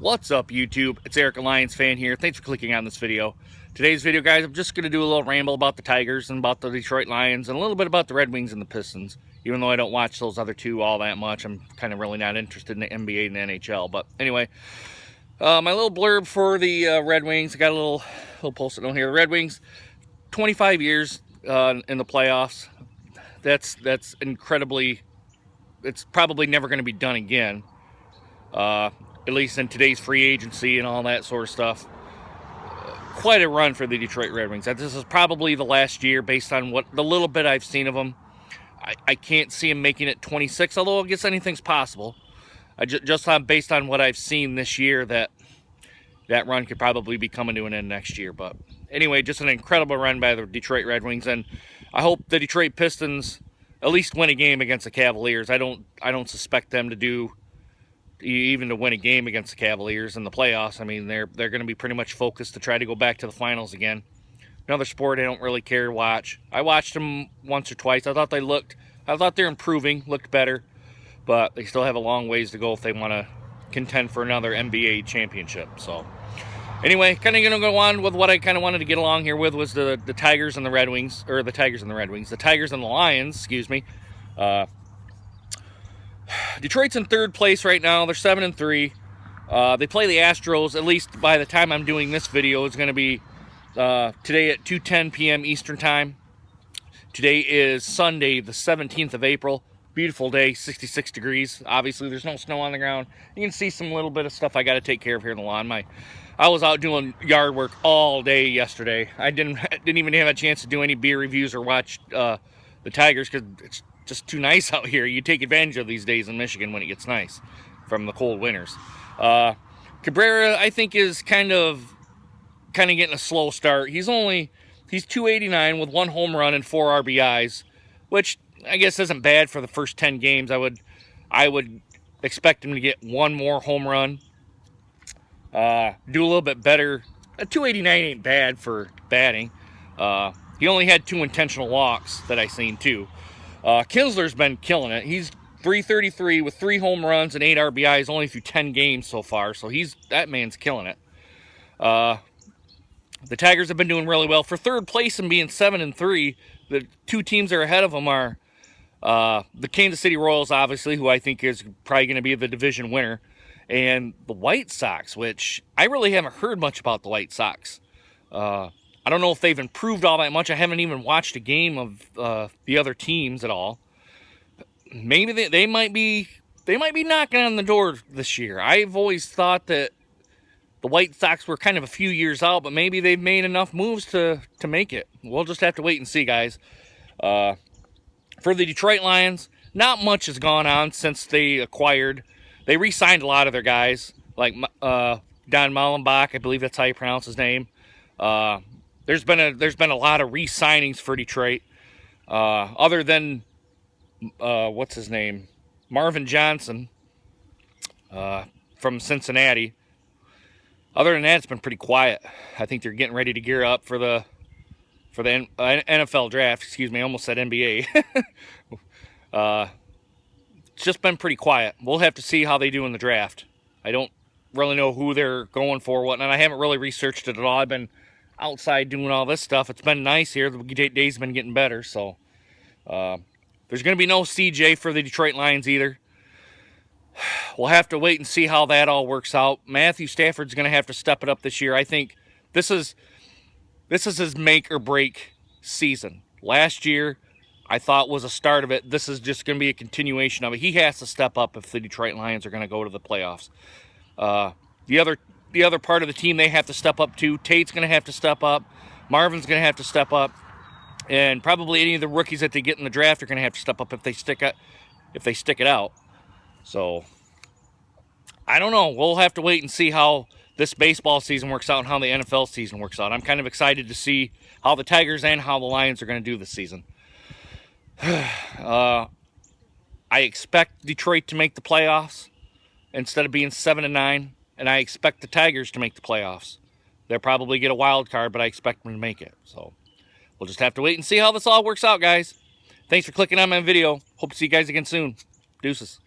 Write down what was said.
What's up, YouTube? It's Eric, a Lions fan here. Thanks for clicking on this video. Today's video, guys, I'm just going to do a little ramble about the Tigers and about the Detroit Lions and a little bit about the Red Wings and the Pistons. Even though I don't watch those other two all that much, I'm kind of really not interested in the NBA and the NHL. But anyway, my little blurb for the Red Wings. I got a little post-it note here. The Red Wings, 25 years in the playoffs. That's incredibly. It's probably never going to be done again. At least in today's free agency and all that sort of stuff. Quite a run for the Detroit Red Wings. This is probably the last year based on what the little bit I've seen of them. I can't see him making it 26, although I guess anything's possible. Just based on what I've seen this year, that run could probably be coming to an end next year. But anyway, just an incredible run by the Detroit Red Wings, and I hope the Detroit Pistons at least win a game against the Cavaliers. I don't suspect them to do even to win a game against the Cavaliers in the playoffs. I mean, they're going to be pretty much focused to try to go back to the finals again. Another sport I don't really care to watch. I watched them once or twice. I thought they're improving, looked better, but they still have a long ways to go if they want to contend for another NBA championship. So anyway, kind of going to go on with what I kind of wanted to get along here with was the Tigers and the Red Wings, or the Tigers and the Red Wings, the Tigers and the Lions, excuse me. Detroit's in third place right now. They're 7-3. They play the Astros, at least by the time I'm doing this video. It's going to be today at 2:10 p.m. Eastern Time. Today is Sunday, the 17th of April. Beautiful day, 66 degrees. Obviously, there's no snow on the ground. You can see some little bit of stuff I got to take care of here in the lawn. I was out doing yard work all day yesterday. I didn't even have a chance to do any beer reviews or watch the Tigers because it's just too nice out here. You take advantage of these days in Michigan when it gets nice from the cold winters. Cabrera, I think, is kind of getting a slow start. He's 289 with 1 home run and 4 RBIs, which I guess isn't bad for the first 10 games. I would expect him to get 1 more home run, do a little bit better. A 289 ain't bad for batting. He only had 2 intentional walks that I seen too. Kinsler's been killing it. He's 333 with 3 home runs and 8 RBIs only through 10 games so far. So that man's killing it. The Tigers have been doing really well for third place and being 7-3. The 2 teams that are ahead of them are the Kansas City Royals, obviously, who I think is probably going to be the division winner, and the White Sox, which I really haven't heard much about the White Sox. I don't know if they've improved all that much. I haven't even watched a game of the other teams at all. Maybe they might be knocking on the door this year. I've always thought that the White Sox were kind of a few years out, but maybe they've made enough moves to make it. We'll just have to wait and see, guys. For the Detroit Lions, not much has gone on since they acquired. They re-signed a lot of their guys, like Don Mullenbach, I believe that's how you pronounce his name. There's been a lot of re-signings for Detroit, other than what's his name, Marvin Johnson from Cincinnati. Other than that, it's been pretty quiet. I think they're getting ready to gear up for the NFL draft. Excuse me, I almost said NBA. It's just been pretty quiet. We'll have to see how they do in the draft. I don't really know who they're going for, whatnot. I haven't really researched it at all. I've been outside doing all this stuff. It's been nice here. The days have been getting better. So there's going to be no CJ for the Detroit Lions either. We'll have to wait and see how that all works out. Matthew Stafford's going to have to step it up this year. I think this is his make or break season. Last year, I thought was a start of it. This is just going to be a continuation of it. He has to step up if the Detroit Lions are going to go to the playoffs. The other part of the team they have to step up to. Tate's going to have to step up. Marvin's going to have to step up. And probably any of the rookies that they get in the draft are going to have to step up if they stick it out. So, I don't know. We'll have to wait and see how this baseball season works out and how the NFL season works out. I'm kind of excited to see how the Tigers and how the Lions are going to do this season. I expect Detroit to make the playoffs instead of being 7-9. And I expect the Tigers to make the playoffs. They'll probably get a wild card, but I expect them to make it. So we'll just have to wait and see how this all works out, guys. Thanks for clicking on my video. Hope to see you guys again soon. Deuces.